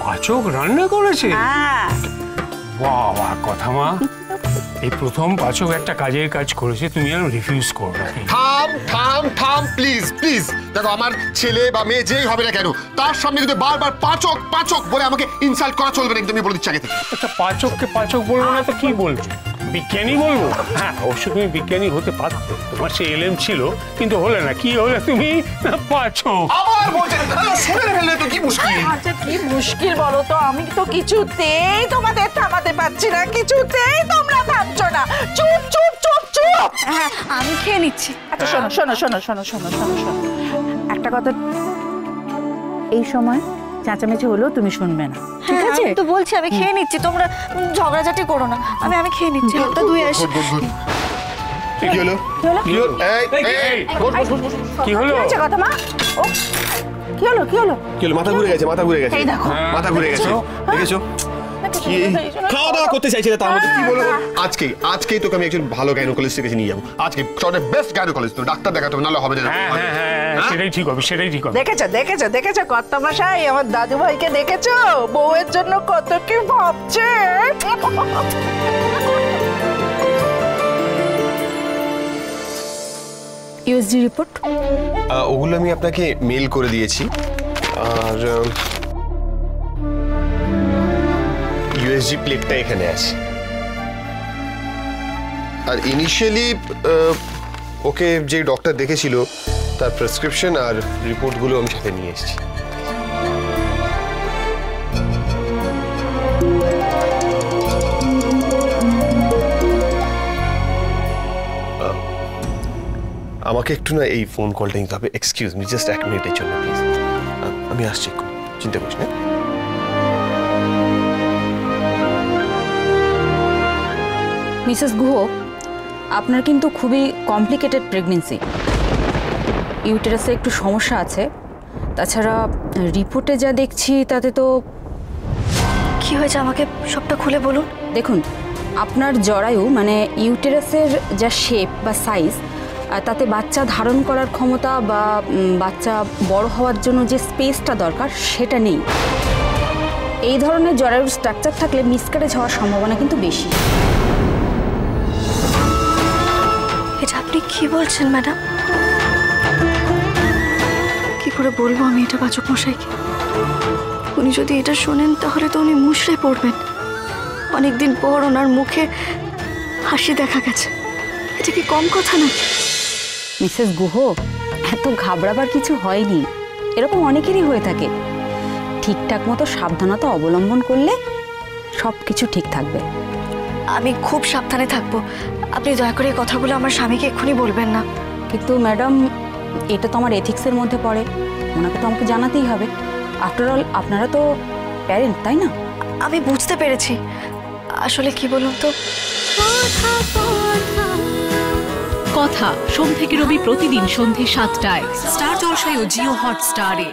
পাচক রান্না করেছে? হ্যাঁ। বাবা কথা মা, এই প্রথম পাচক একটা কাজের কাজ করেছে, তুমি আর রিফিউজ করো না। থাম থাম থাম প্লিজ প্লিজ। দেখো আমার ছেলে বা মেয়ে যেই হবে না কেন, তার সামনে যদি বারবার পাচক পাচক বলে আমাকে ইনসাল্ট করা চলবে না, একদমই বলে দিচ্ছি আগে থেকে। আচ্ছা পাচককে পাচক বলবো না তো কি বলবো? বিজ্ঞানী বলবো? হ্যাঁ অবশ্য তুমি বিজ্ঞানী হতে পারতে, তোমার সে এলএম ছিল, কিন্তু হলে না। কি হলে তুমি? না পাচক। আবার বলছেন শুনে ফেললে তো কি মুশকিল। আচ্ছা কি মুশকিল বলো তো? আমি তো কিছুতেই তোমাদের থামাতে পারছি না, কিছুতেই তোমরা থামছো না। চুপ চুপ চুপ চুপ। হ্যাঁ আমি খেয়ে নিচ্ছি। আচ্ছা শোনো শোনো শোনো শোনো শোনো শোনো শোনো, একটা কথা, এই সময় চেঁচামেচি হলেও তুমি শুনবে না, ঠিক আছে? তো বলছি আমি খেয়ে নিচ্ছি, তোমরা ঝগড়াঝাটি করো না। আমি খেয়ে নিচ্ছি, হাতটা ধুয়ে আসি। কি হলো? কি হলো? কি হলো? কথা মা, ও কি হলো কি হলো? কি হলো? মাথা ঘুরে গেছে, মাথা ঘুরে গেছে। এই দেখো মাথা ঘুরে গেছে, দেখেছো? খাওয়া দাওয়া করতে চাইছিলে, তার মধ্যে কি বলবো? আজকেই তোকে আমি একজন ভালো গাইনোকোলজিস্টের কাছে নিয়ে যাবো। আজকে শহরের বেস্ট গাইনোকোলজিস্ট, তো ডাক্তার দেখাতে হবে, নাহলে হবে না। সেটাই ঠিক হবে, সেটাই ঠিক হবে। দেখেছো দেখেছো দেখেছো কর্তামশাই, আমার দাদু ভাইকে দেখেছো? বউয়ের জন্য কত কি ভাবছে। ইউএসজি রিপোর্ট ওগুলো আমি আপনাকে মেল করে দিয়েছি, আর ইউএসজি প্লেটটা এখানে আছে। আর ইনিশিয়ালি ওকে যে ডক্টর দেখেছিল তার প্রেসক্রিপশন আর রিপোর্টগুলো আমি সাথে নিয়ে এসেছি। আমাকে একটু না এই ফোন কলটা নিতে হবে, এক্সকিউজ মি, জাস্ট 1 মিনিটের জন্য প্লিজ। আমি আসছি, চিন্তা করিস না। মিসেস গুহ, আপনার কিন্তু খুবই কমপ্লিকেটেড প্রেগনেন্সি। ইউটেরাসে একটু সমস্যা আছে, তাছাড়া রিপোর্টে যা দেখছি তাতে তো। কি হয়েছে আমাকে সবটা খুলে বলুন। দেখুন, আপনার জরায়ু মানে ইউটেরাসের যা শেপ বা সাইজ, তাতে বাচ্চা ধারণ করার ক্ষমতা বা বাচ্চা বড় হওয়ার জন্য যে স্পেসটা দরকার সেটা নেই। এই ধরনের জরায়ুর স্ট্রাকচার থাকলে মিসক্যারেজ হওয়ার সম্ভাবনা কিন্তু বেশি। এটা আপনি কি বলছেন ম্যাডাম? কি করে বলবো আমি এটা পাচক মশাইকে? উনি যদি এটা শোনেন তাহলে তো উনি মুষড়ে পড়বেন। অনেকদিন পর ওনার মুখে হাসি দেখা গেছে, এটা কি কম কথা নাকি? মিসেস গুহ, এত ঘাবড়াবার কিছু হয়নি, এরকম অনেকেরই হয়ে থাকে। ঠিকঠাক মতো সাবধানতা অবলম্বন করলে সব কিছু ঠিক থাকবে। আমি খুব সাবধানে থাকবো। আপনি দয়া করে এই কথাগুলো আমার স্বামীকে এক্ষুনি বলবেন না। কিন্তু ম্যাডাম, এটা তো আমার এথিক্সের মধ্যে পড়ে, ওনাকে তো আমাকে জানাতেই হবে। আফটার অল আপনারা তো প্যারেন্ট, তাই না? আমি বুঝতে পেরেছি, আসলে কি বলুন তো। কথা সোম থেকে রবি প্রতিদিন সন্ধ্যে ৭টায় স্টার জলসায় ও জিও হটস্টারে।